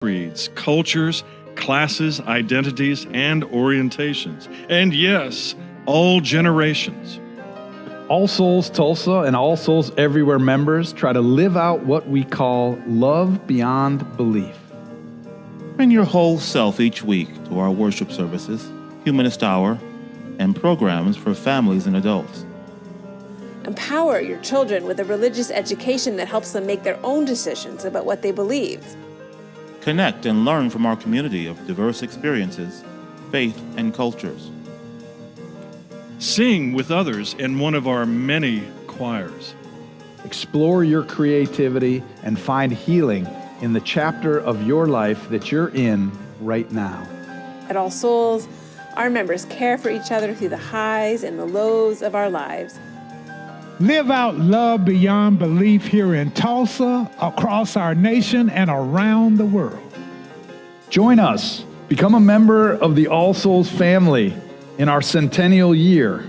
creeds, cultures, classes, identities, and orientations. And yes, all generations. All Souls Tulsa and All Souls Everywhere members try to live out what we call love beyond belief. Bring your whole self each week to our worship services, Humanist Hour, and programs for families and adults. Empower your children with a religious education that helps them make their own decisions about what they believe. Connect and learn from our community of diverse experiences, faith, and cultures. Sing with others in one of our many choirs. Explore your creativity and find healing in the chapter of your life that you're in right now. At All Souls, our members care for each other through the highs and the lows of our lives. Live out love beyond belief here in Tulsa, across our nation, and around the world. Join us. Become a member of the All Souls family in our centennial year.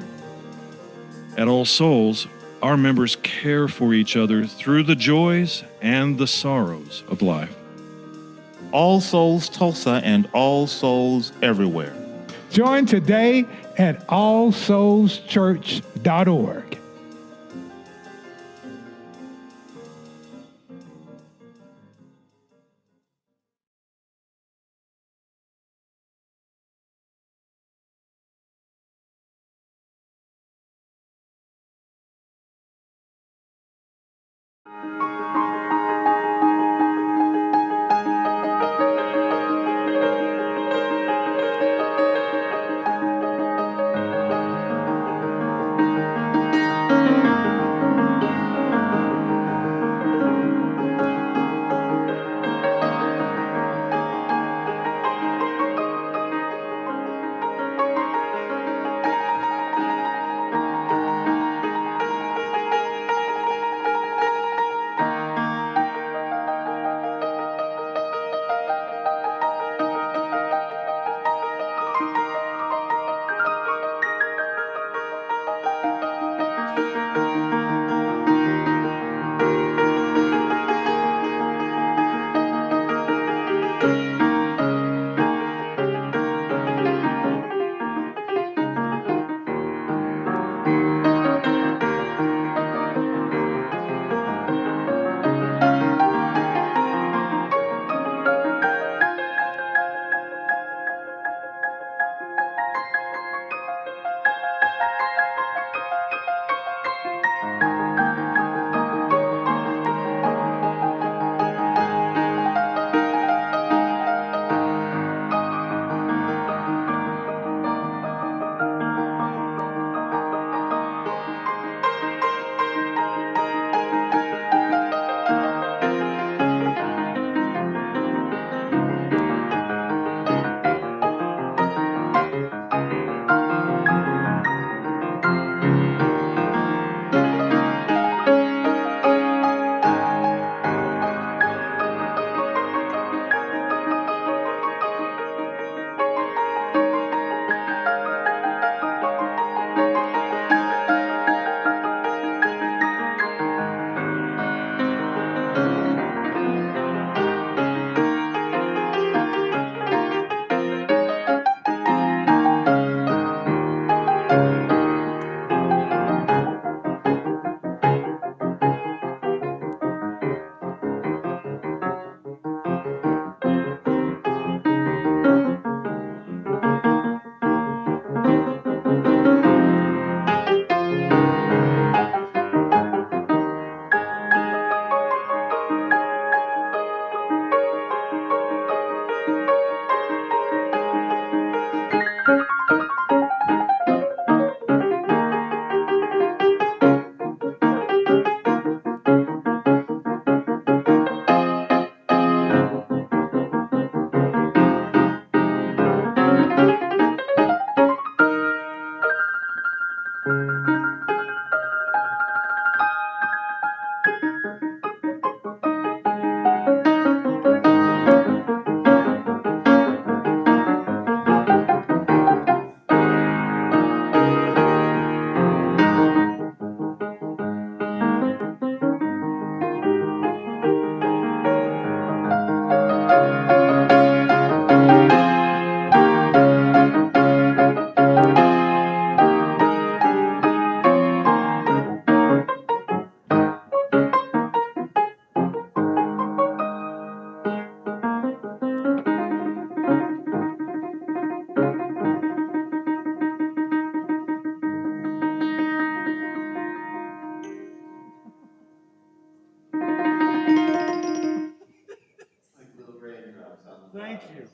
At All Souls, our members care for each other through the joys and the sorrows of life. All Souls Tulsa and All Souls Everywhere. Join today at allsoulschurch.org. Thank you.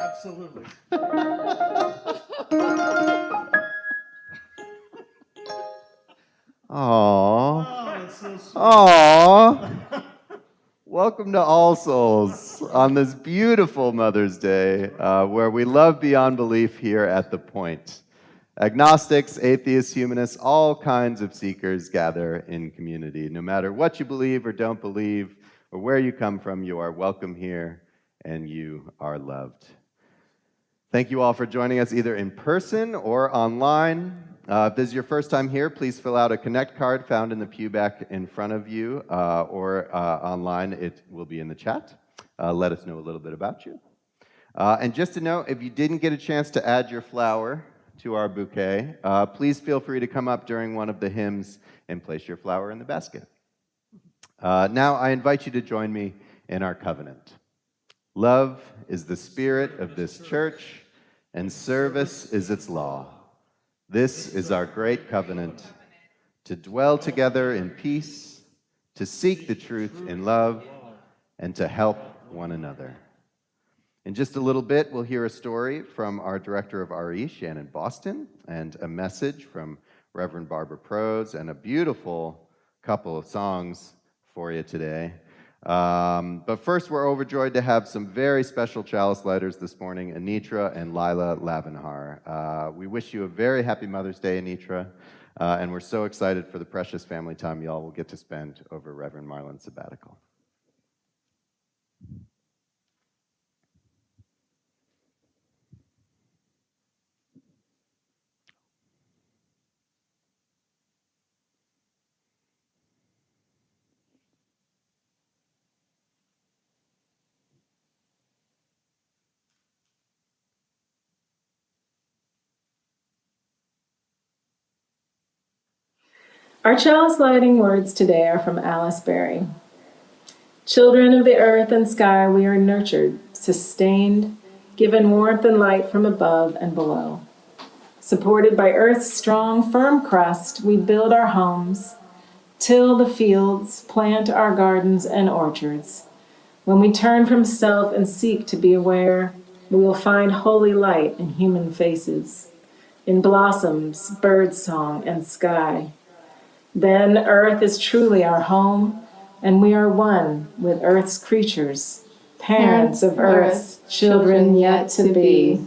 Absolutely. Aww. Oh, that's so sweet. Aww. Welcome to All Souls on this beautiful Mother's Day, where we love beyond belief here at The Point. Agnostics, atheists, humanists, all kinds of seekers gather in community. No matter what you believe or don't believe, or where you come from, you are welcome here, and you are loved. Thank you all for joining us either in person or online. If this is your first time here, please fill out a Connect card found in the pew back in front of you, or online, it will be in the chat. Let us know a little bit about you. And just to note, if you didn't get a chance to add your flower to our bouquet, please feel free to come up during one of the hymns and place your flower in the basket. Now I invite you to join me in our covenant. Love is the spirit of this church, and service is its law. This is our great covenant, to dwell together in peace, to seek the truth in love, and to help one another. In just a little bit, we'll hear a story from our director of RE, Shannon Boston, and a message from Reverend Barbara Prose, and a beautiful couple of songs for you today. But first, we're overjoyed to have some very special chalice lighters this morning, Anitra and Lila Lavenhar. We wish you a very happy Mother's Day, Anitra, and we're so excited for the precious family time y'all will get to spend over Reverend Marlon's sabbatical. Our chalice lighting words today are from Alice Berry. Children of the earth and sky, we are nurtured, sustained, given warmth and light from above and below. Supported by earth's strong, firm crust, we build our homes, till the fields, plant our gardens and orchards. When we turn from self and seek to be aware, we will find holy light in human faces, in blossoms, birdsong, and sky. Then earth is truly our home, and we are one with earth's creatures, parents of earth's children yet to be.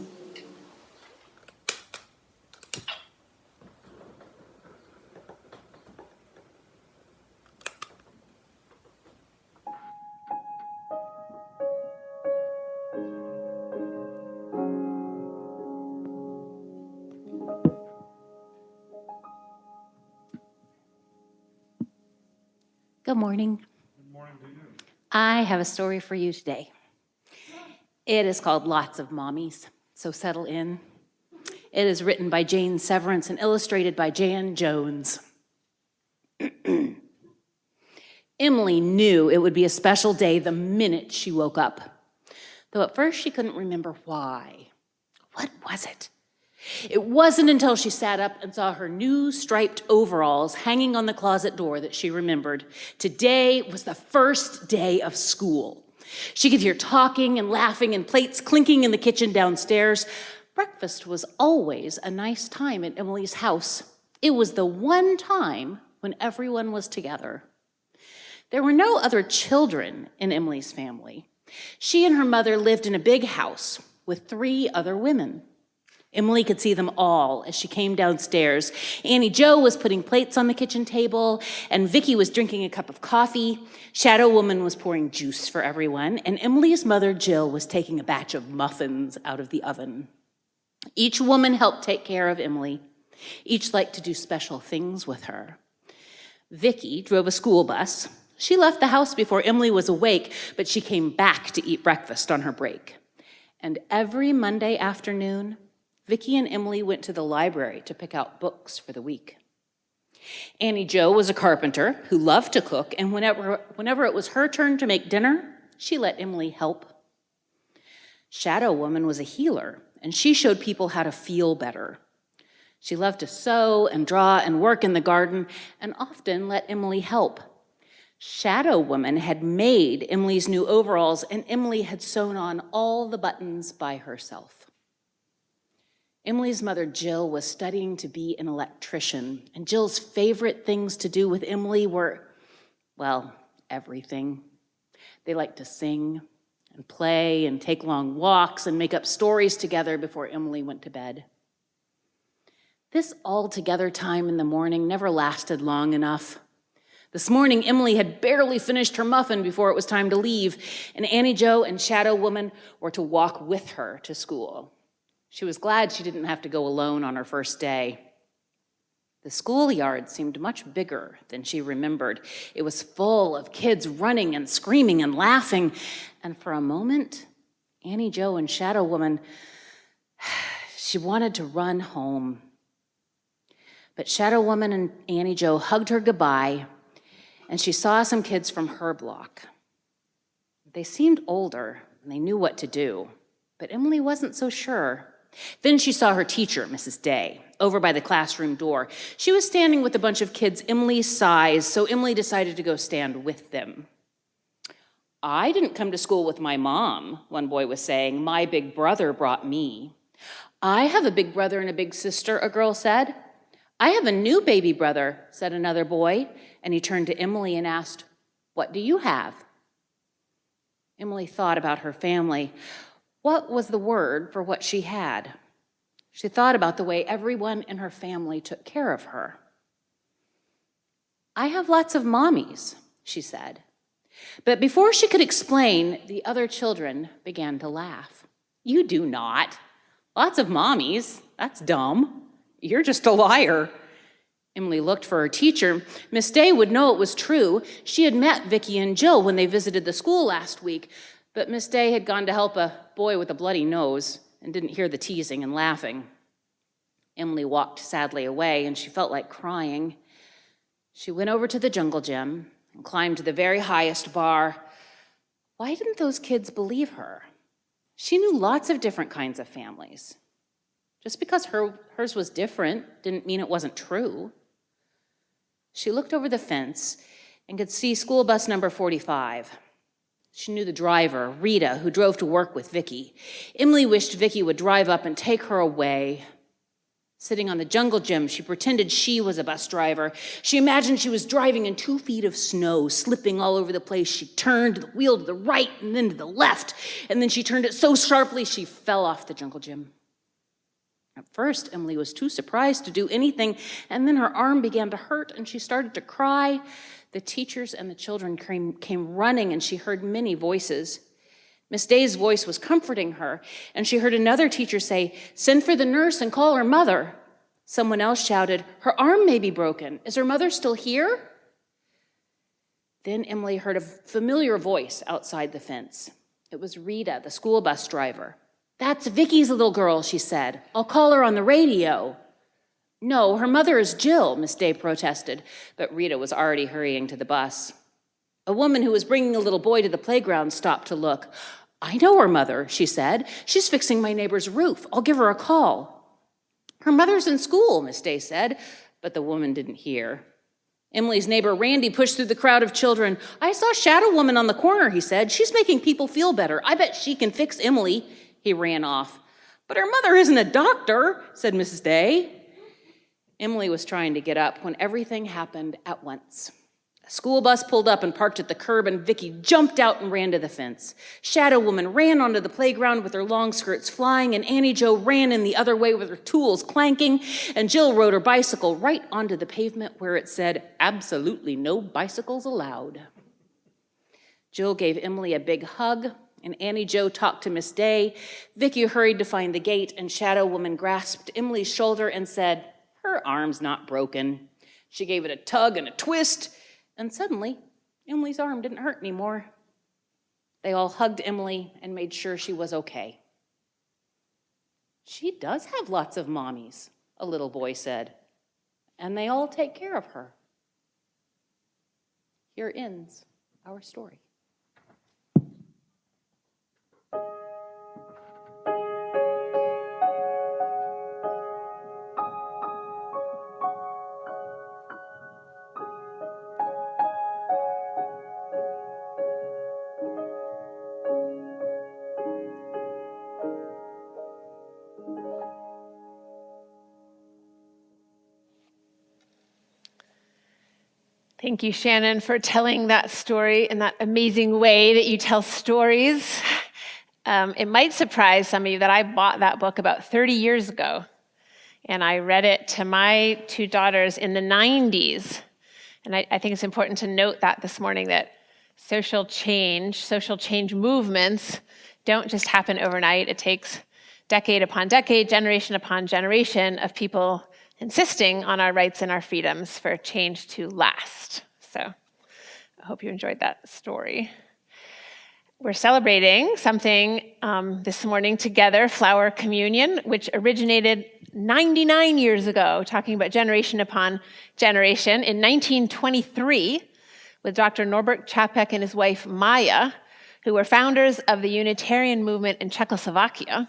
Good morning. Good morning to you. I have a story for you today. It is called Lots of Mommies, so settle in. It is written by Jane Severance and illustrated by Jan Jones. Emily knew it would be a special day the minute she woke up, though at first she couldn't remember why. What was it? It wasn't until she sat up and saw her new striped overalls hanging on the closet door that she remembered. Today was the first day of school. She could hear talking and laughing and plates clinking in the kitchen downstairs. Breakfast was always a nice time at Emily's house. It was the one time when everyone was together. There were no other children in Emily's family. She and her mother lived in a big house with 3 other women. Emily could see them all as she came downstairs. Annie Jo was putting plates on the kitchen table, and Vicky was drinking a cup of coffee. Shadow Woman was pouring juice for everyone, and Emily's mother, Jill, was taking a batch of muffins out of the oven. Each woman helped take care of Emily. Each liked to do special things with her. Vicky drove a school bus. She left the house before Emily was awake, but she came back to eat breakfast on her break. And every Monday afternoon, Vicky and Emily went to the library to pick out books for the week. Annie Jo was a carpenter who loved to cook, and whenever it was her turn to make dinner, she let Emily help. Shadow Woman was a healer, and she showed people how to feel better. She loved to sew and draw and work in the garden, and often let Emily help. Shadow Woman had made Emily's new overalls, and Emily had sewn on all the buttons by herself. Emily's mother, Jill, was studying to be an electrician, and Jill's favorite things to do with Emily were, well, everything. They liked to sing and play and take long walks and make up stories together before Emily went to bed. This all-together time in the morning never lasted long enough. This morning, Emily had barely finished her muffin before it was time to leave, and Annie Jo and Shadow Woman were to walk with her to school. She was glad she didn't have to go alone on her first day. The schoolyard seemed much bigger than she remembered. It was full of kids running and screaming and laughing, and for a moment, Annie Jo and Shadow Woman, she wanted to run home. But Shadow Woman and Annie Jo hugged her goodbye, and she saw some kids from her block. They seemed older, and they knew what to do, but Emily wasn't so sure. Then she saw her teacher, Mrs. Day, over by the classroom door. She was standing with a bunch of kids Emily's size, so Emily decided to go stand with them. "I didn't come to school with my mom," one boy was saying. "My big brother brought me." "I have a big brother and a big sister," a girl said. "I have a new baby brother," said another boy, and he turned to Emily and asked, "What do you have?" Emily thought about her family. What was the word for what she had? She thought about the way everyone in her family took care of her. "I have lots of mommies," she said. But before she could explain, the other children began to laugh. "You do not. Lots of mommies. That's dumb. You're just a liar." Emily looked for her teacher. Miss Day would know it was true. She had met Vicki and Jill when they visited the school last week, but Miss Day had gone to help a boy with a bloody nose and didn't hear the teasing and laughing. Emily walked sadly away, and she felt like crying. She went over to the jungle gym and climbed to the very highest bar. Why didn't those kids believe her? She knew lots of different kinds of families. Just because hers was different didn't mean it wasn't true. She looked over the fence and could see school bus number 45. She knew the driver, Rita, who drove to work with Vicki. Emily wished Vicki would drive up and take her away. Sitting on the jungle gym, she pretended she was a bus driver. She imagined she was driving in 2 feet of snow, slipping all over the place. She turned the wheel to the right and then to the left, and then she turned it so sharply she fell off the jungle gym. At first, Emily was too surprised to do anything, and then her arm began to hurt, and she started to cry. The teachers and the children came running, and she heard many voices. Miss Day's voice was comforting her, and she heard another teacher say, "Send for the nurse and call her mother." Someone else shouted, "Her arm may be broken. Is her mother still here?" Then Emily heard a familiar voice outside the fence. It was Rita, the school bus driver. "That's Vicki's little girl," she said. "I'll call her on the radio." "No, her mother is Jill," Miss Day protested, but Rita was already hurrying to the bus. A woman who was bringing a little boy to the playground stopped to look. "I know her mother," she said. "She's fixing my neighbor's roof. I'll give her a call." "Her mother's in school," Miss Day said, but the woman didn't hear. Emily's neighbor Randy pushed through the crowd of children. "I saw Shadow Woman on the corner," he said. "She's making people feel better. I bet she can fix Emily." He ran off. "But her mother isn't a doctor," said Mrs. Day. Emily was trying to get up when everything happened at once. A school bus pulled up and parked at the curb, and Vicki jumped out and ran to the fence. Shadow Woman ran onto the playground with her long skirts flying, and Annie Jo ran in the other way with her tools clanking, and Jill rode her bicycle right onto the pavement where it said, "Absolutely no bicycles allowed." Jill gave Emily a big hug, and Annie Jo talked to Miss Day. Vicki hurried to find the gate, and Shadow Woman grasped Emily's shoulder and said, "Her arm's not broken." She gave it a tug and a twist, and suddenly, Emily's arm didn't hurt anymore. They all hugged Emily and made sure she was okay. "She does have lots of mommies," a little boy said, "and they all take care of her." Here ends our story. Thank you, Shannon, for telling that story in that amazing way that you tell stories. It might surprise some of you that I bought that book about 30 years ago, and I read it to my two daughters in the 90s. And I think it's important to note that this morning, that social change movements don't just happen overnight. It takes decade upon decade, generation upon generation of people insisting on our rights and our freedoms for change to last. So I hope you enjoyed that story. We're celebrating something this morning together, Flower Communion, which originated 99 years ago, talking about generation upon generation, in 1923, with Dr. Norbert Čapek and his wife Maya, who were founders of the Unitarian movement in Czechoslovakia.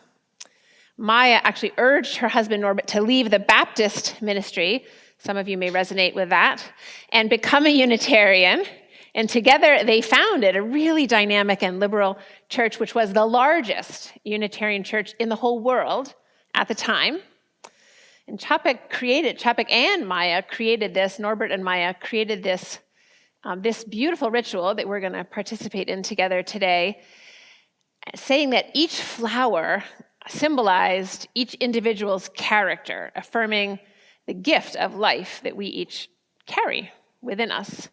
Maya actually urged her husband Norbert to leave the Baptist ministry, some of you may resonate with that, and become a Unitarian. And together they founded a really dynamic and liberal church, which was the largest Unitarian church in the whole world at the time. And Čapek and Maya created this, Norbert and Maya created this, this beautiful ritual that we're going to participate in together today, saying that each flower symbolized each individual's character, affirming the gift of life that we each carry within us.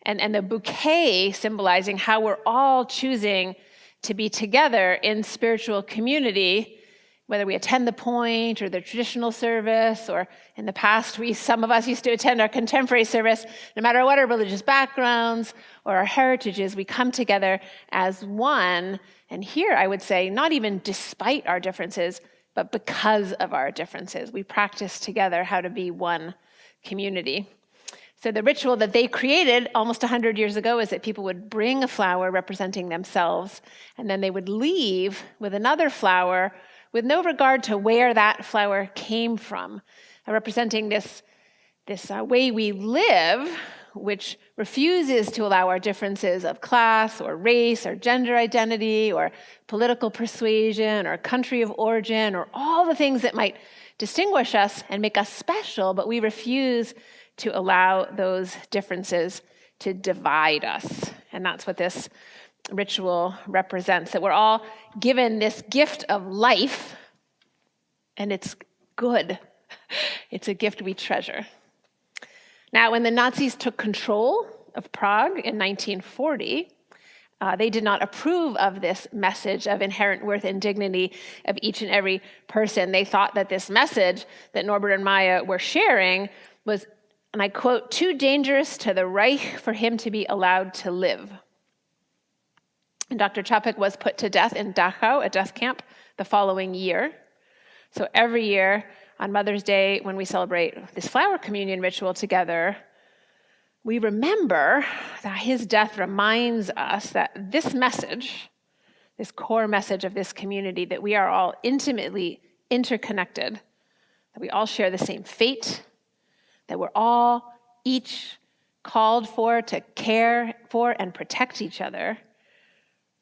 And the bouquet symbolizing how we're all choosing to be together in spiritual community, whether we attend the Point or the traditional service, or in the past, some of us used to attend our contemporary service. No matter what our religious backgrounds or our heritages, we come together as one. And here I would say, not even despite our differences, but because of our differences. We practice together how to be one community. So the ritual that they created almost 100 years ago is that people would bring a flower representing themselves, and then they would leave with another flower with no regard to where that flower came from, representing this way we live, which refuses to allow our differences of class or race or gender identity or political persuasion or country of origin or all the things that might distinguish us and make us special, but we refuse to allow those differences to divide us. And that's what this ritual represents, that we're all given this gift of life, and it's good. It's a gift we treasure. Now, when the Nazis took control of Prague in 1940, they did not approve of this message of inherent worth and dignity of each and every person. They thought that this message that Norbert and Maya were sharing was, and I quote, too dangerous to the Reich for him to be allowed to live. And Dr. Čapek was put to death in Dachau, a death camp, the following year. So every year on Mother's Day, when we celebrate this flower communion ritual together, we remember that his death reminds us that this message, this core message of this community, that we are all intimately interconnected, that we all share the same fate, that we're all each called for to care for and protect each other,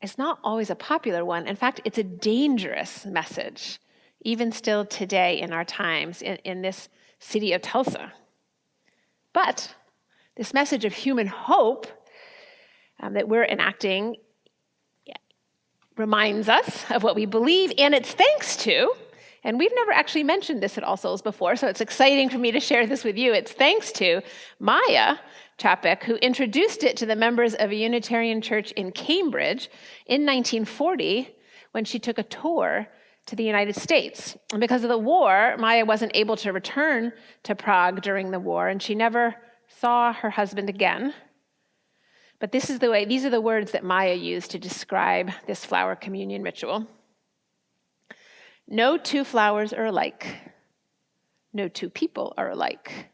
it's not always a popular one. In fact, it's a dangerous message, even still today in our times in this city of Tulsa. But this message of human hope that we're enacting reminds us of what we believe, and it's thanks to, and we've never actually mentioned this at All Souls before, so it's exciting for me to share this with you. It's thanks to Maya Čapek, who introduced it to the members of a Unitarian church in Cambridge in 1940 when she took a tour to the United States. And because of the war, Maya wasn't able to return to Prague during the war, and she never saw her husband again. But these are the words that Maya used to describe this flower communion ritual. No two flowers are alike. No two people are alike.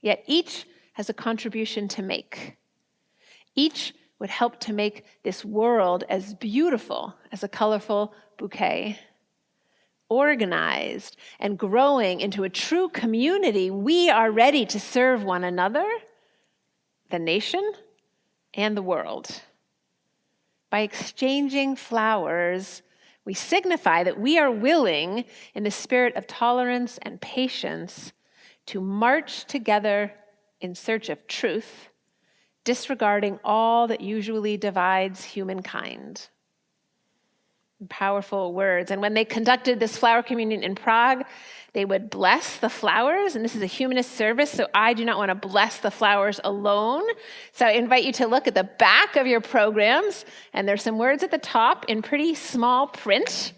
Yet each has a contribution to make. Each would help to make this world as beautiful as a colorful bouquet. Organized and growing into a true community, we are ready to serve one another, the nation, and the world. By exchanging flowers, we signify that we are willing, in the spirit of tolerance and patience, to march together in search of truth disregarding all that usually divides humankind. Powerful words. And when they conducted this flower communion in Prague, they would bless the flowers. And this is a humanist service, so I do not want to bless the flowers alone. So I invite you to look at the back of your programs, and there's some words at the top in pretty small print.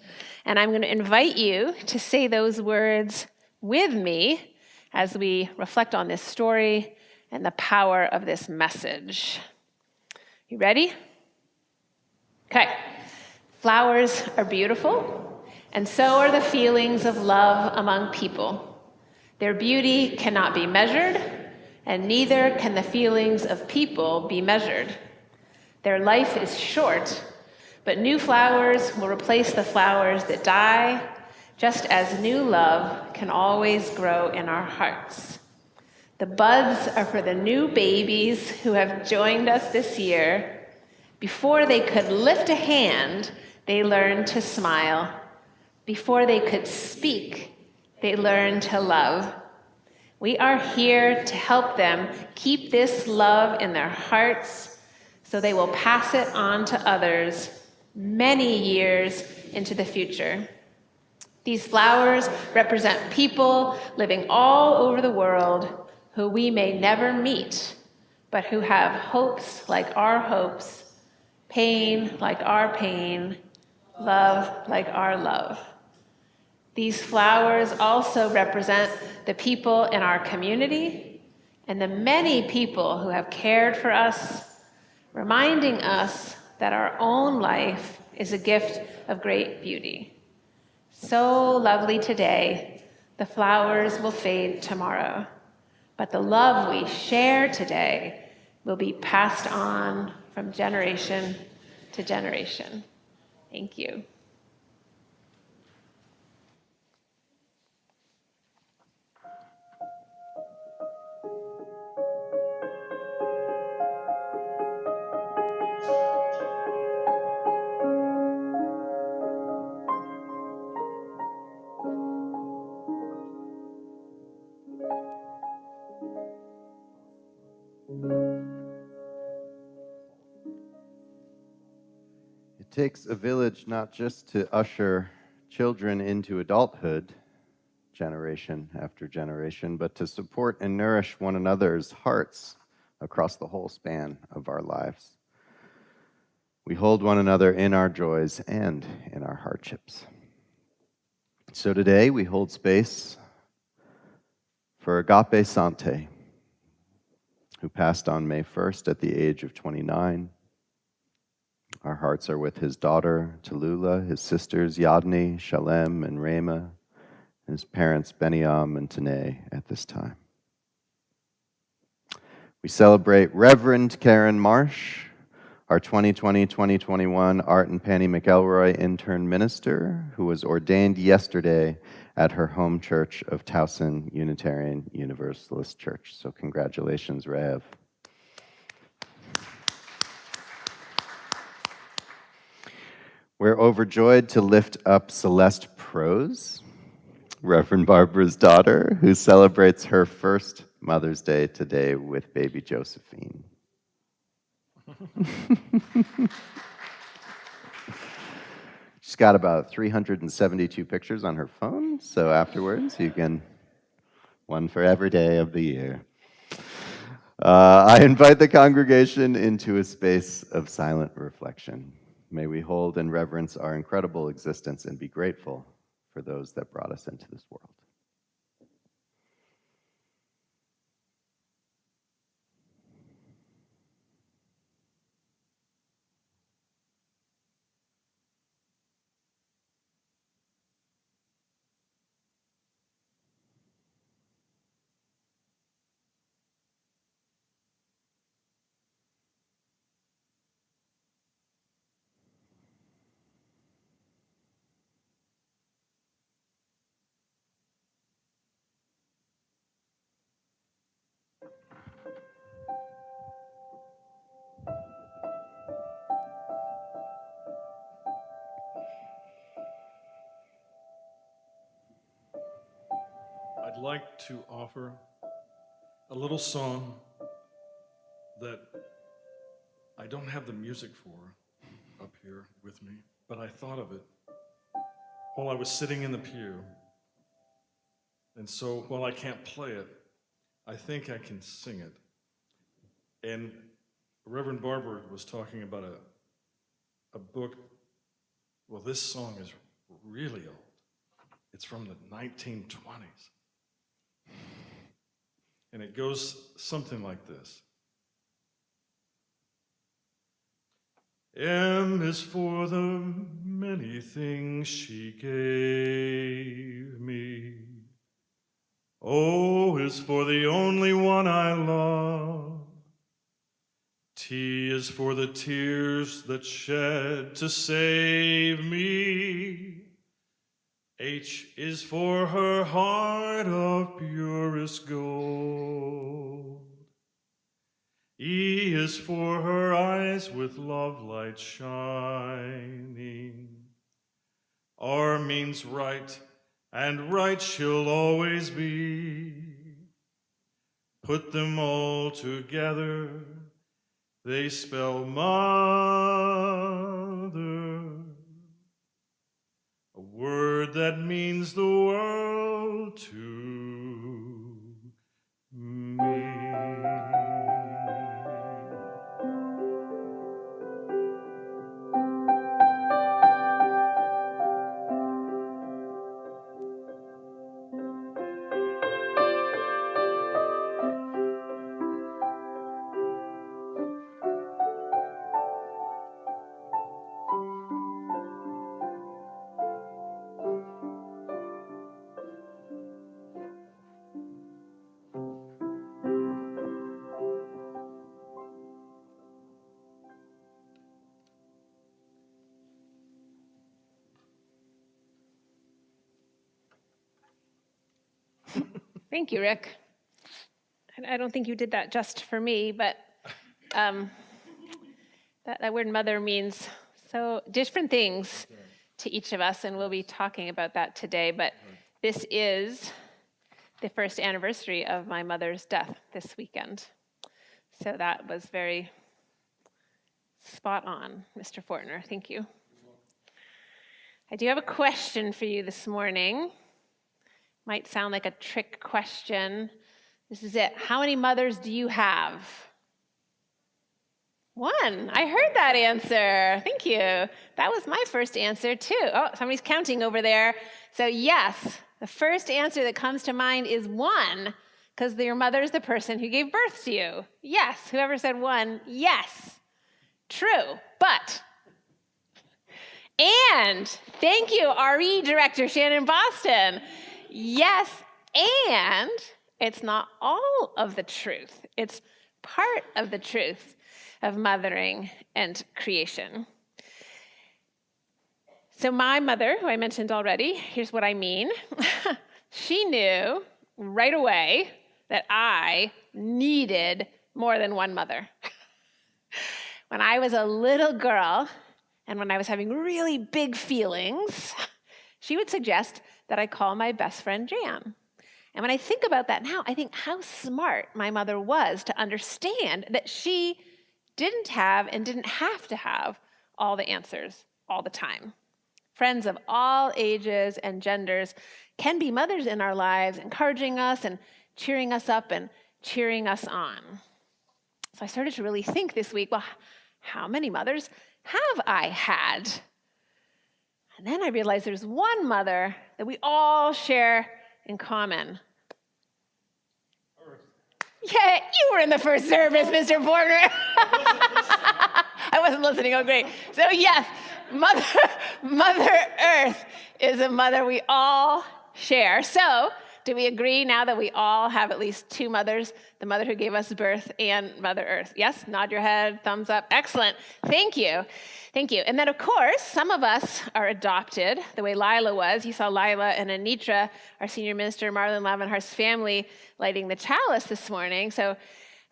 And I'm going to invite you to say those words with me as we reflect on this story and the power of this message. You ready? Okay. Flowers are beautiful, and so are the feelings of love among people. Their beauty cannot be measured, and neither can the feelings of people be measured. Their life is short, but new flowers will replace the flowers that die, just as new love can always grow in our hearts. The buds are for the new babies who have joined us this year. Before they could lift a hand, they learned to smile. Before they could speak, they learned to love. We are here to help them keep this love in their hearts so they will pass it on to others many years into the future. These flowers represent people living all over the world who we may never meet, but who have hopes like our hopes, pain like our pain, love like our love. These flowers also represent the people in our community and the many people who have cared for us, reminding us that our own life is a gift of great beauty. So lovely today, the flowers will fade tomorrow, but the love we share today will be passed on from generation to generation. Thank you. It takes a village not just to usher children into adulthood, generation after generation, but to support and nourish one another's hearts across the whole span of our lives. We hold one another in our joys and in our hardships. So today we hold space for Agape Sante, who passed on May 1st at the age of 29. Our hearts are with his daughter, Tallulah, his sisters, Yadni, Shalem, and Rema, and his parents, Beniam and Tanae, at this time. We celebrate Reverend Karen Marsh, our 2020-2021 Art and Penny McElroy intern minister, who was ordained yesterday at her home church of Towson Unitarian Universalist Church. So congratulations, Rev. We're overjoyed to lift up Celeste Prose, Reverend Barbara's daughter, who celebrates her first Mother's Day today with baby Josephine. She's got about 372 pictures on her phone, so afterwards you can, one for every day of the year. I invite the congregation into a space of silent reflection. May we hold and reverence our incredible existence and be grateful for those that brought us into this world. I'd like to offer a little song that I don't have the music for up here with me, but I thought of it while I was sitting in the pew. And so while I can't play it, I think I can sing it. And Reverend Barber was talking about a book. Well, this song is really old. It's from the 1920s. And it goes something like this. M is for the many things she gave me. O is for the only one I love. T is for the tears that shed to save me. H is for her heart of purest gold. E is for her eyes with love light shining. R means right, and right she'll always be. Put them all together, they spell mother, a word that means the world to me. Thank you, Rick. I don't think you did that just for me, but that word mother means so different things to each of us, and we'll be talking about that today. But this is the first anniversary of my mother's death this weekend. So that was very spot on, Mr. Fortner. Thank you. I do have a question for you this morning. Might sound like a trick question. This is it. How many mothers do you have? One. I heard that answer. Thank you. That was my first answer, too. Oh, somebody's counting over there. So, yes, the first answer that comes to mind is one, because your mother is the person who gave birth to you. Yes. Whoever said one, yes. True. But, and thank you, RE Director Shannon Boston. Yes, and it's not all of the truth. It's part of the truth of mothering and creation. So my mother, who I mentioned already, here's what I mean. She knew right away that I needed more than one mother. When I was a little girl, and when I was having really big feelings, she would suggest that I call my best friend Jan. And when I think about that now, I think how smart my mother was to understand that she didn't have and didn't have to have all the answers all the time. Friends of all ages and genders can be mothers in our lives, encouraging us and cheering us up and cheering us on. So I started to really think this week, well, how many mothers have I had? And then I realized there's one mother that we all share in common. Yeah, you were in the first service, Mr. Porter. I wasn't listening. Oh, great. So yes, Mother Earth is a mother we all share. So do we agree now that we all have at least two mothers, the mother who gave us birth and Mother Earth? Yes? Nod your head, thumbs up. Excellent. Thank you. Thank you. And then, of course, some of us are adopted, the way Lila was. You saw Lila and Anitra, our senior minister, Marlon Lavenhart's family, lighting the chalice this morning. So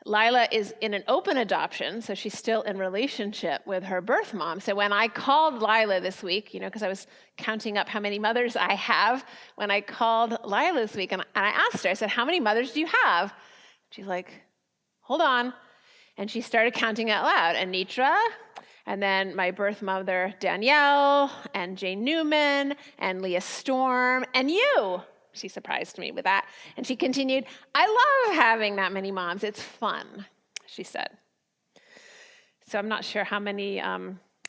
Lila is in an open adoption, so she's still in relationship with her birth mom. So when I called Lila this week, because I was counting up how many mothers I have, when I called Lila this week, and I asked her, I said, how many mothers do you have? She's like, hold on. And she started counting out loud, Anitra, and then my birth mother, Danielle, and Jane Newman, and Leah Storm, and you. She surprised me with that. And she continued, I love having that many moms. It's fun, she said. So I'm not sure how many, I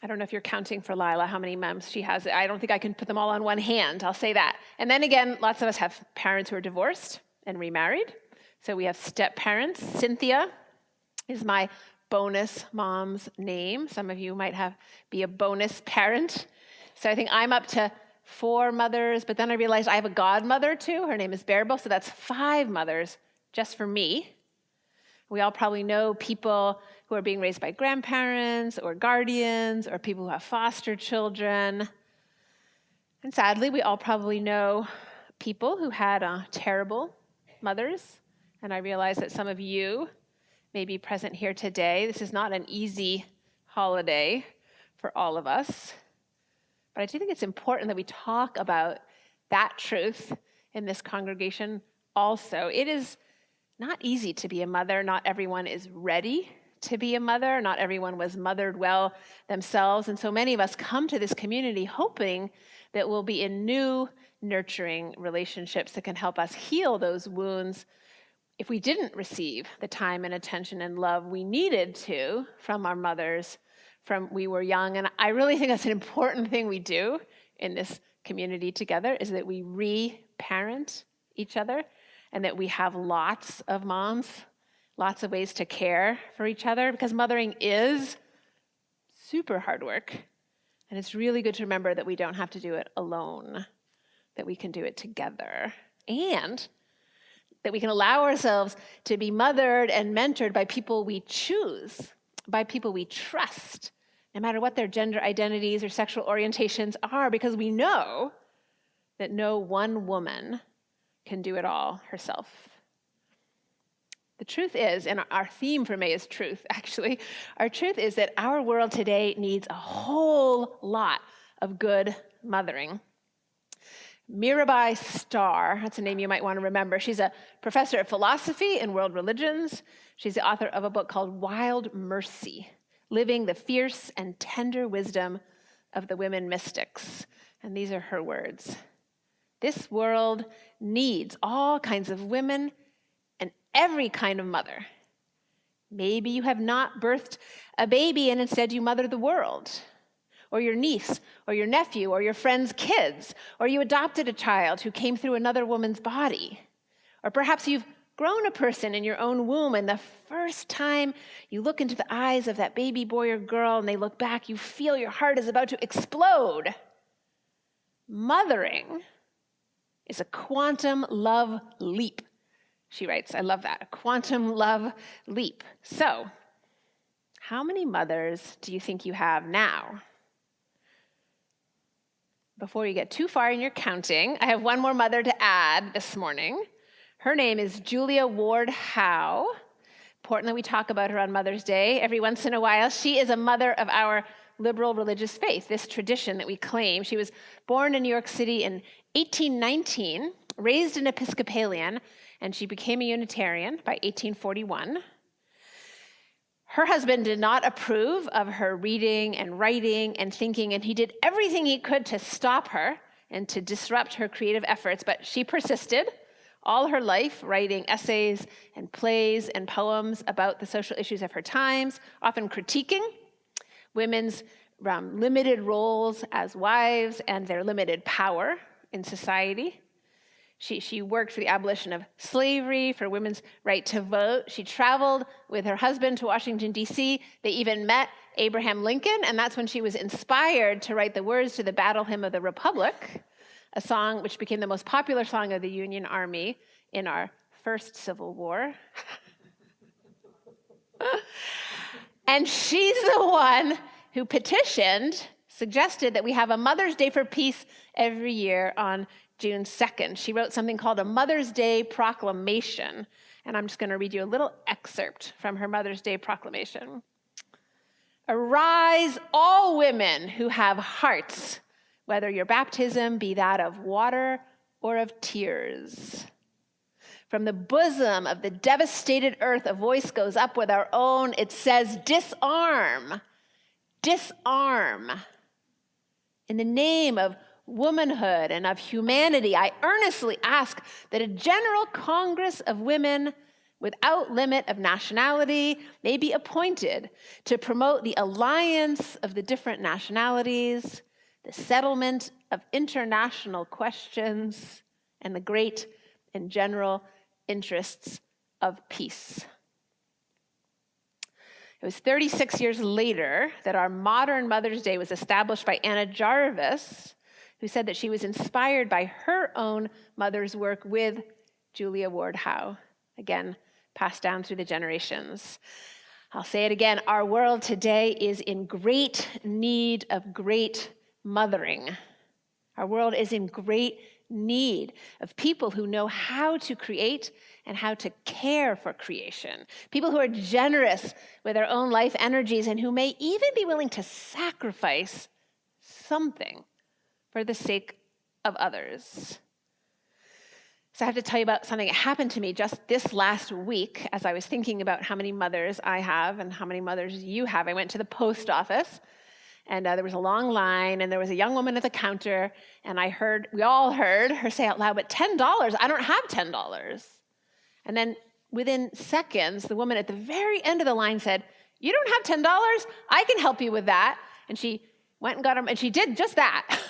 don't know if you're counting for Lila, how many moms she has. I don't think I can put them all on one hand, I'll say that. And then again, lots of us have parents who are divorced and remarried. So we have step-parents. Cynthia is my bonus mom's name. Some of you might be a bonus parent. So I think I'm up to 4 mothers, but then I realized I have a godmother too. Her name is Bearable, so that's 5 mothers just for me. We all probably know people who are being raised by grandparents or guardians or people who have foster children. And sadly, we all probably know people who had terrible mothers. And I realize that some of you may be present here today. This is not an easy holiday for all of us. But I do think it's important that we talk about that truth in this congregation also. It is not easy to be a mother. Not everyone is ready to be a mother. Not everyone was mothered well themselves. And so many of us come to this community hoping that we'll be in new, nurturing relationships that can help us heal those wounds if we didn't receive the time and attention and love we needed to from our mothers from we were young. And I really think that's an important thing we do in this community together, is that we re-parent each other and that we have lots of moms, lots of ways to care for each other, because mothering is super hard work. And it's really good to remember that we don't have to do it alone, that we can do it together. And that we can allow ourselves to be mothered and mentored by people we choose, by people we trust, no matter what their gender identities or sexual orientations are, because we know that no one woman can do it all herself. The truth is, and our theme for May is truth, actually, our truth is that our world today needs a whole lot of good mothering. Mirabai Starr, that's a name you might want to remember. She's a professor of philosophy and world religions. She's the author of a book called Wild Mercy, Living the Fierce and Tender Wisdom of the Women Mystics. And these are her words. This world needs all kinds of women and every kind of mother. Maybe you have not birthed a baby and instead you mother the world, or your niece, or your nephew, or your friend's kids, or you adopted a child who came through another woman's body. Or perhaps you've grown a person in your own womb, and the first time you look into the eyes of that baby boy or girl and they look back, you feel your heart is about to explode. Mothering is a quantum love leap, she writes. I love that, a quantum love leap. So, how many mothers do you think you have now? Before you get too far in your counting, I have one more mother to add this morning. Her name is Julia Ward Howe. Important that we talk about her on Mother's Day every once in a while. She is a mother of our liberal religious faith, this tradition that we claim. She was born in New York City in 1819, raised an Episcopalian, and she became a Unitarian by 1841. Her husband did not approve of her reading and writing and thinking, and he did everything he could to stop her and to disrupt her creative efforts, but she persisted all her life, writing essays and plays and poems about the social issues of her times, often critiquing women's limited roles as wives and their limited power in society. She worked for the abolition of slavery, for women's right to vote. She traveled with her husband to Washington, D.C. They even met Abraham Lincoln, and that's when she was inspired to write the words to the Battle Hymn of the Republic, a song which became the most popular song of the Union Army in our first Civil War. And she's the one who suggested that we have a Mother's Day for Peace every year on June 2nd. She wrote something called a Mother's Day Proclamation, and I'm just going to read you a little excerpt from her Mother's Day Proclamation. Arise, all women who have hearts, whether your baptism be that of water or of tears. From the bosom of the devastated earth, a voice goes up with our own. It says, disarm, disarm. In the name of womanhood and of humanity, I earnestly ask that a general Congress of women without limit of nationality may be appointed to promote the alliance of the different nationalities, the settlement of international questions, and the great and general interests of peace. It was 36 years later that our modern Mother's Day was established by Anna Jarvis, who said that she was inspired by her own mother's work with Julia Ward Howe, again, passed down through the generations. I'll say it again, our world today is in great need of great mothering. Our world is in great need of people who know how to create and how to care for creation. People who are generous with their own life energies and who may even be willing to sacrifice something for the sake of others. So I have to tell you about something that happened to me just this last week as I was thinking about how many mothers I have and how many mothers you have. I went to the post office, and there was a long line, and there was a young woman at the counter, and we all heard her say out loud, but $10, I don't have $10. And then within seconds, the woman at the very end of the line said, you don't have $10? I can help you with that. And she went and got her, and she did just that.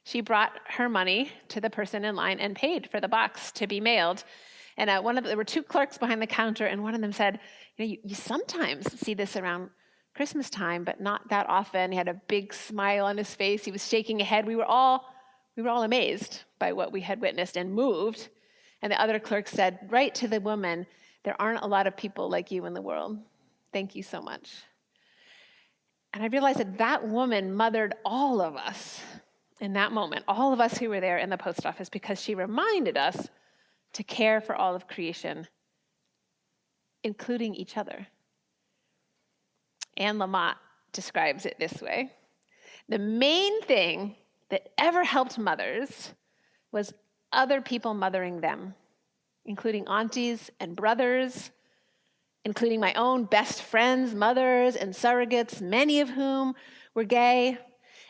She brought her money to the person in line and paid for the box to be mailed. And there were two clerks behind the counter, and one of them said, you sometimes see this around Christmas time, but not that often. He had a big smile on his face. He was shaking his head. We were all amazed by what we had witnessed and moved. And the other clerk said right to the woman, there aren't a lot of people like you in the world. Thank you so much. And I realized that woman mothered all of us in that moment, all of us who were there in the post office, because she reminded us to care for all of creation, including each other. Anne Lamott describes it this way. The main thing that ever helped mothers was other people mothering them, including aunties and brothers, including my own best friends, mothers, and surrogates, many of whom were gay.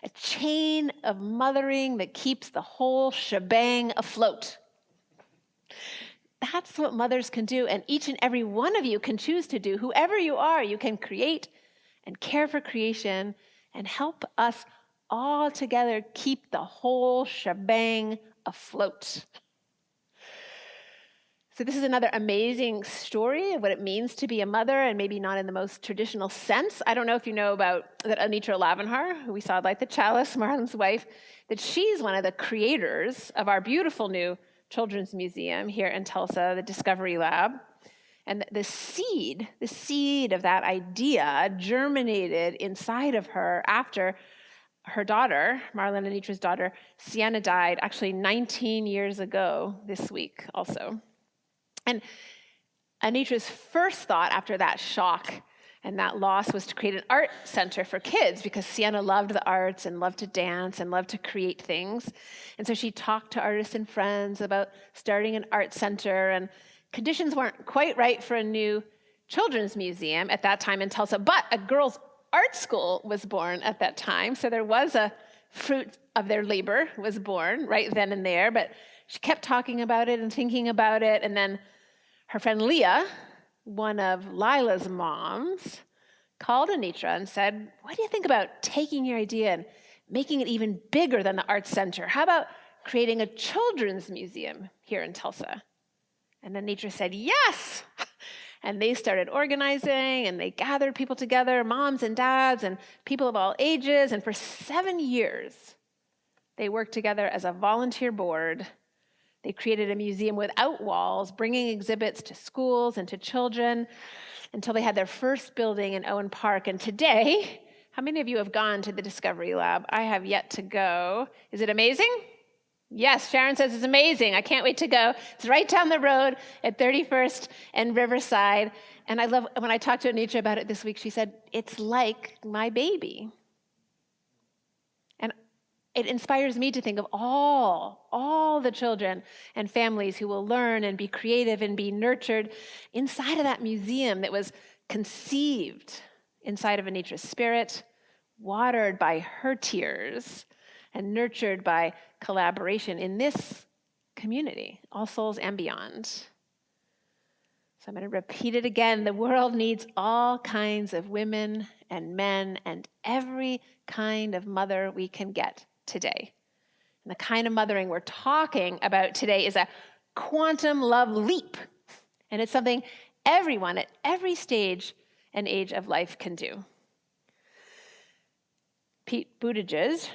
A chain of mothering that keeps the whole shebang afloat. That's what mothers can do, and each and every one of you can choose to do. Whoever you are, you can create and care for creation and help us all together keep the whole shebang afloat. So this is another amazing story of what it means to be a mother, and maybe not in the most traditional sense. I don't know if you know about that Anitra Lavenhar, who we saw Light the Chalice, Marlon's wife, that she's one of the creators of our beautiful new children's museum here in Tulsa, the Discovery Lab. And the seed of that idea germinated inside of her after her daughter, Marlon and Anitra's daughter, Sienna, died actually 19 years ago this week also. And Anitra's first thought after that shock and that loss was to create an art center for kids, because Sienna loved the arts and loved to dance and loved to create things. And so she talked to artists and friends about starting an art center, and conditions weren't quite right for a new children's museum at that time in Tulsa, but a girls' art school was born at that time. So there was a fruit of their labor was born right then and there, but she kept talking about it and thinking about it. And then her friend Leah, one of Lila's moms, called Anitra and said, what do you think about taking your idea and making it even bigger than the art center? How about creating a children's museum here in Tulsa? And Anitra said, yes. And they started organizing, and they gathered people together, moms and dads and people of all ages. And for 7 years, they worked together as a volunteer board. They created a museum without walls, bringing exhibits to schools and to children until they had their first building in Owen Park. And today, how many of you have gone to the Discovery Lab? I have yet to go. Is it amazing? Yes, Sharon says it's amazing. I can't wait to go. It's right down the road at 31st and Riverside. And I love, when I talked to Anitra about it this week, she said, it's like my baby. It inspires me to think of all the children and families who will learn and be creative and be nurtured inside of that museum that was conceived inside of Anitra's spirit, watered by her tears, and nurtured by collaboration in this community, All Souls and beyond. So I'm going to repeat it again. The world needs all kinds of women and men and every kind of mother we can get today. And the kind of mothering we're talking about today is a quantum love leap. And it's something everyone at every stage and age of life can do. Pete Buttigieg?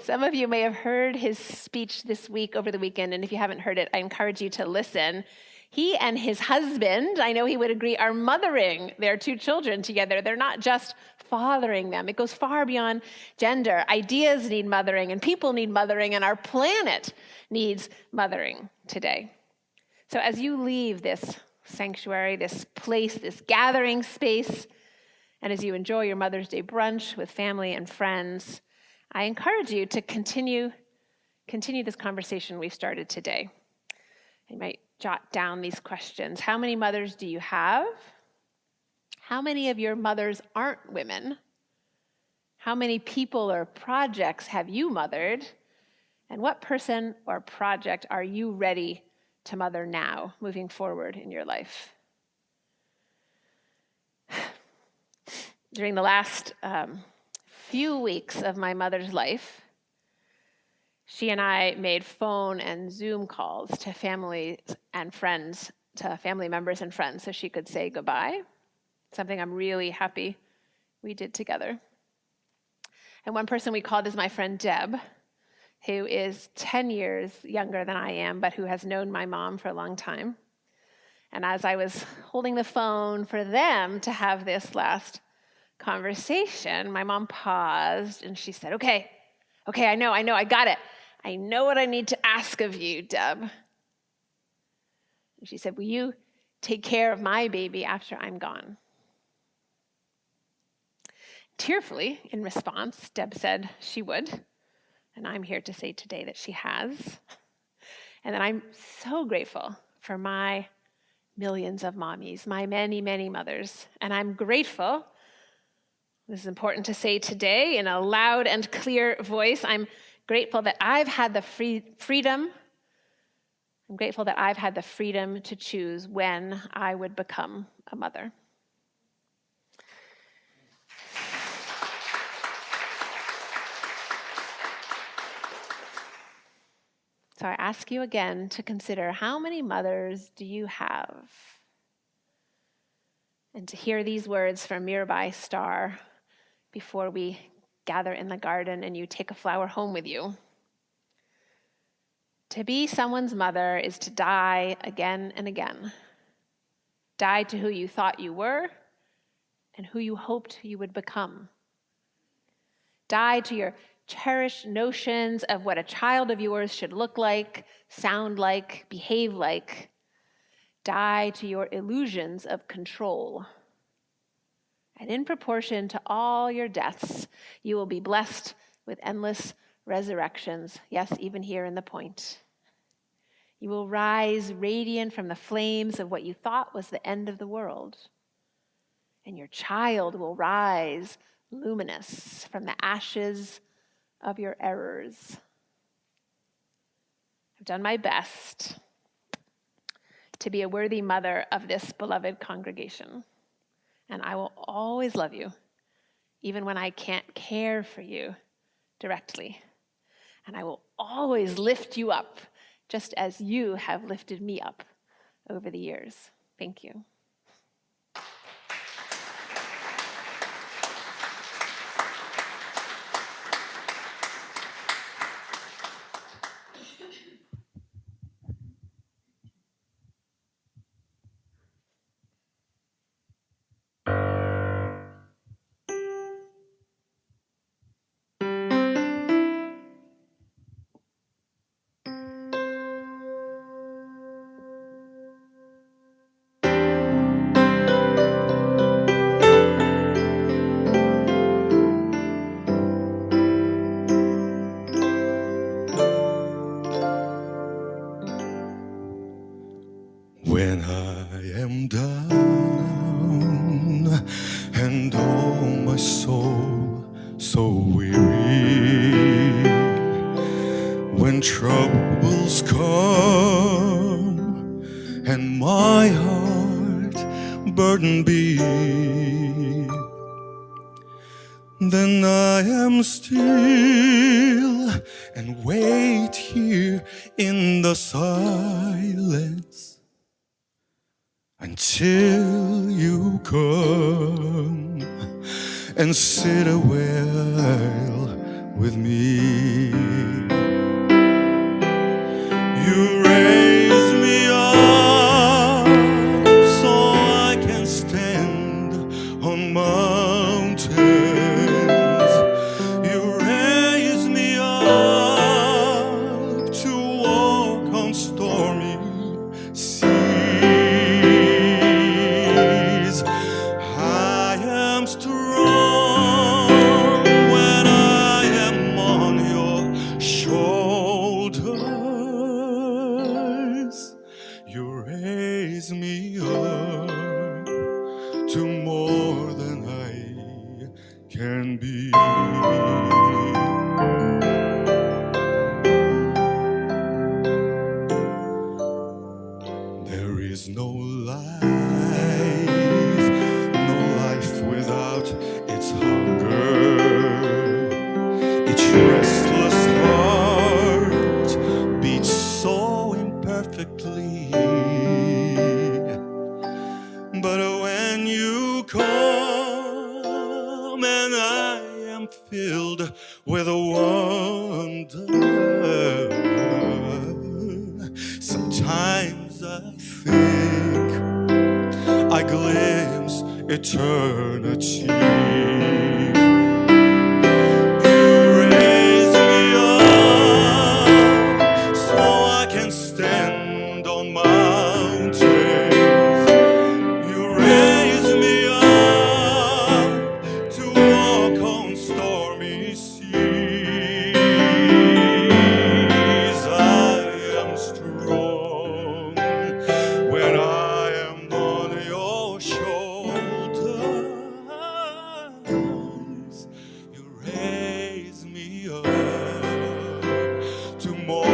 Some of you may have heard his speech this week over the weekend, and if you haven't heard it, I encourage you to listen. He and his husband, I know he would agree, are mothering their 2 children together. They're not just fathering them. It goes far beyond gender. Ideas need mothering, and people need mothering, and our planet needs mothering today. So as you leave this sanctuary, this place, this gathering space, and as you enjoy your Mother's Day brunch with family and friends, I encourage you to continue this conversation we've started today. You might jot down these questions. How many mothers do you have? How many of your mothers aren't women? How many people or projects have you mothered? And what person or project are you ready to mother now, moving forward in your life? During the last few weeks of my mother's life, she and I made phone and Zoom calls to family and friends, to family members and friends, so she could say goodbye. Something I'm really happy we did together. And one person we called is my friend Deb, who is 10 years younger than I am, but who has known my mom for a long time. And as I was holding the phone for them to have this last conversation, my mom paused and she said, okay, I know, I got it. I know what I need to ask of you, Deb. And she said, will you take care of my baby after I'm gone? Tearfully, in response, Deb said she would. And I'm here to say today that she has. And that I'm so grateful for my millions of mommies, my many, many mothers. And I'm grateful, this is important to say today in a loud and clear voice, I'm grateful that I've had the freedom to choose when I would become a mother. So I ask you again to consider, how many mothers do you have? And to hear these words from Mirabai Starr before we gather in the garden and you take a flower home with you. To be someone's mother is to die again and again. Die to who you thought you were and who you hoped you would become. Die to your cherished notions of what a child of yours should look like, sound like, behave like. Die to your illusions of control. And in proportion to all your deaths, you will be blessed with endless resurrections. Yes, even here in the point. You will rise radiant from the flames of what you thought was the end of the world. And your child will rise luminous from the ashes of your errors. I've done my best to be a worthy mother of this beloved congregation. And I will always love you, even when I can't care for you directly. And I will always lift you up, just as you have lifted me up over the years. Thank you. troubles come and my heart burden be, then I am still and wait here in the silence until you come and sit a while with me. You raise me up so I can stand on mountains. You raise me up to walk on stormy seas. I am strong when I am on your shoulders. You raise me up to more than I can be. There is no life without its hunger. Each restless heart beats so imperfectly. But when you come and I am filled with wonder, sometimes I think I glimpse eternity. You raise me up so I can stand on mountains. You raise me up to walk on stormy seas. I am strong when I am on your shoulders. You raise me up to more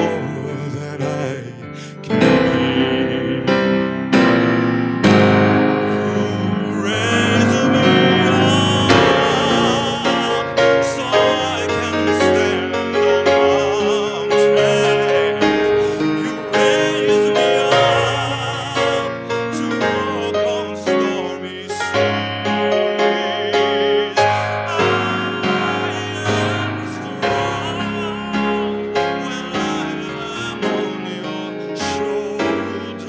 than I can be. You raise me up so I can stand on mountains. You raise me up to walk on stormy seas. I am strong when I am on your shoulders.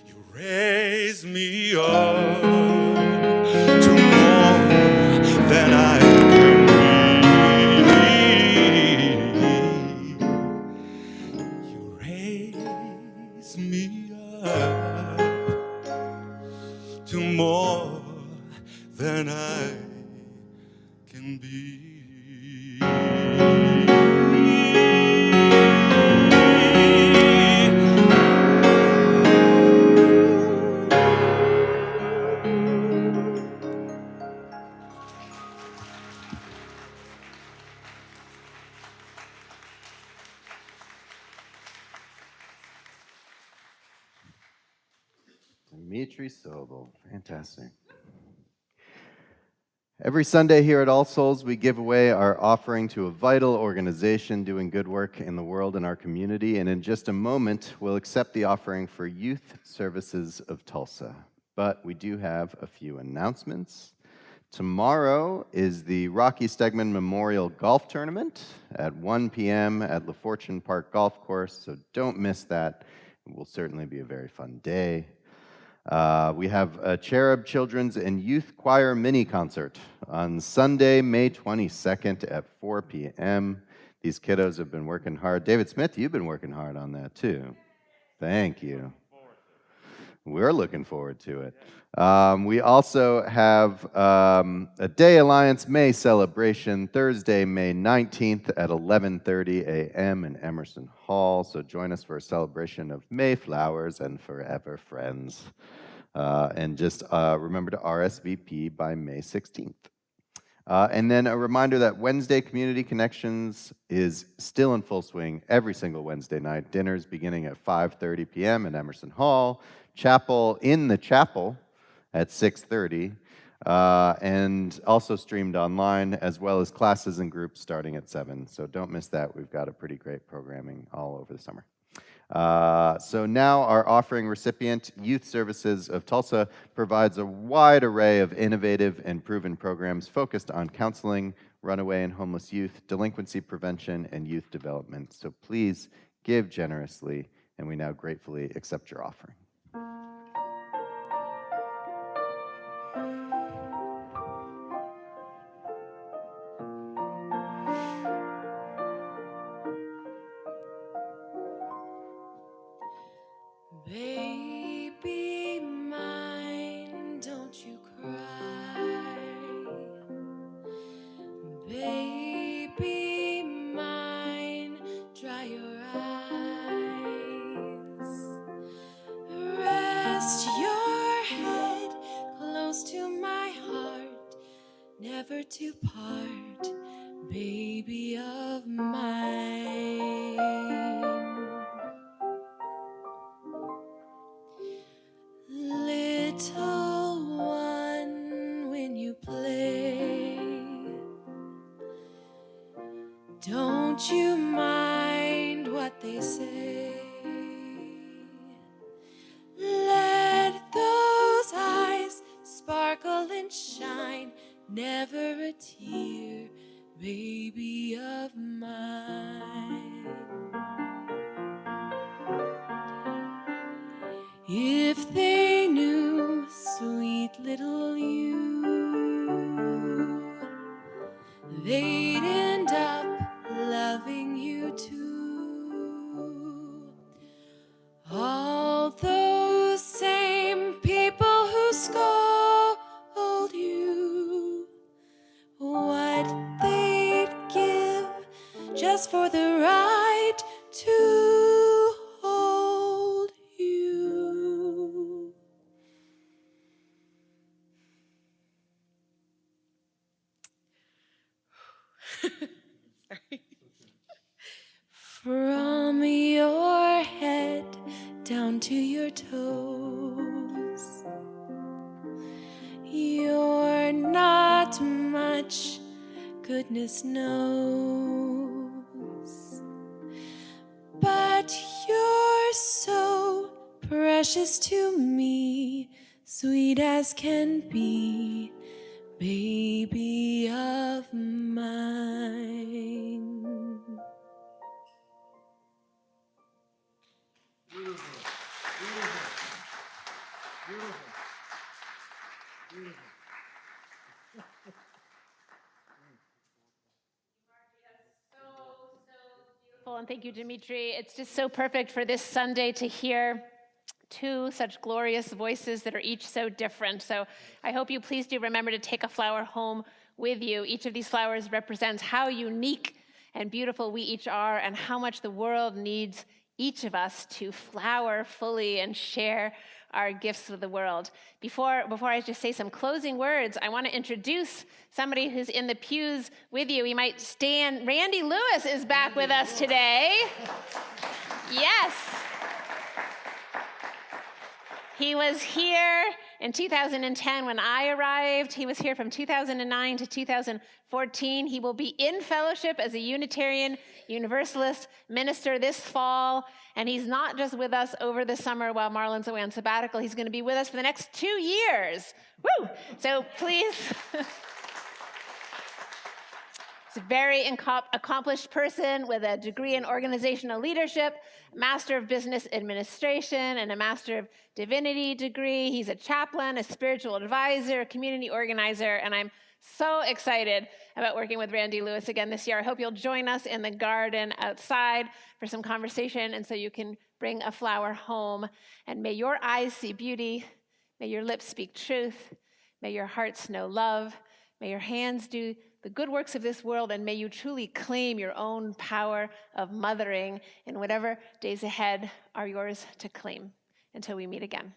You raise me up to more than I can be. You raise me up to more than I can be. Dimitri Sobel, fantastic. Every Sunday here at All Souls, we give away our offering to a vital organization doing good work in the world and our community. And in just a moment, we'll accept the offering for Youth Services of Tulsa. But we do have a few announcements. Tomorrow is the Rocky Stegman Memorial Golf Tournament at 1 p.m. at La Fortune Park Golf Course, so don't miss that. It will certainly be a very fun day. We have a Cherub Children's and Youth Choir mini concert on Sunday, May 22nd at 4 p.m. These kiddos have been working hard. David Smith, you've been working hard on that too. Thank you. We're looking forward to it. We also have a Day Alliance May celebration Thursday, May 19th at 11:30 a.m. in Emerson Hall. So join us for a celebration of Mayflowers and Forever Friends. And just remember to RSVP by May 16th. And then a reminder that Wednesday Community Connections is still in full swing every single Wednesday night. Dinners beginning at 5:30 p.m. in Emerson Hall, chapel in the chapel at 6:30, and also streamed online, as well as classes and groups starting at 7. So don't miss that. We've got a pretty great programming all over the summer. So now our offering recipient, Youth Services of Tulsa, provides a wide array of innovative and proven programs focused on counseling, runaway and homeless youth, delinquency prevention, and youth development. So please give generously, and we now gratefully accept your offering. Baby mine, don't you cry. Baby mine, dry your eyes. Rest your head close to my heart, never to part, baby of mine. Little one, when you play, don't you mind what they say. Let those eyes sparkle and shine, never a tear, baby of mine. If they knew, sweet little you, they'd end up loving you too. All those same people who scold you, what they'd give just for the right to hold you. Sorry. From your head down to your toes, you're not much, goodness knows, but you're so precious to me, sweet as can be, baby of mine. And thank you, Dimitri. It's just so perfect for this Sunday to hear two such glorious voices that are each so different. So I hope you please do remember to take a flower home with you. Each of these flowers represents how unique and beautiful we each are and how much the world needs each of us to flower fully and share our gifts with the world. Before I just say some closing words, I want to introduce somebody who's in the pews with you. You might stand. Randy Lewis is back with us today. Yes. He was here in 2010 when I arrived. He was here from 2009 to 2014. He will be in fellowship as a Unitarian Universalist minister this fall. And he's not just with us over the summer while Marlon's away on sabbatical. He's going to be with us for the next 2 years. Woo! So please. He's a very accomplished person with a degree in organizational leadership, Master of Business Administration, and a Master of Divinity degree. He's a chaplain, a spiritual advisor, a community organizer, and I'm so excited about working with Randy Lewis again this year. I hope you'll join us in the garden outside for some conversation, and so you can bring a flower home. And may your eyes see beauty, may your lips speak truth, may your hearts know love, may your hands do the good works of this world, and may you truly claim your own power of mothering, and whatever days ahead are yours to claim. Until we meet again.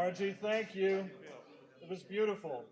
Margie, thank you. It was beautiful.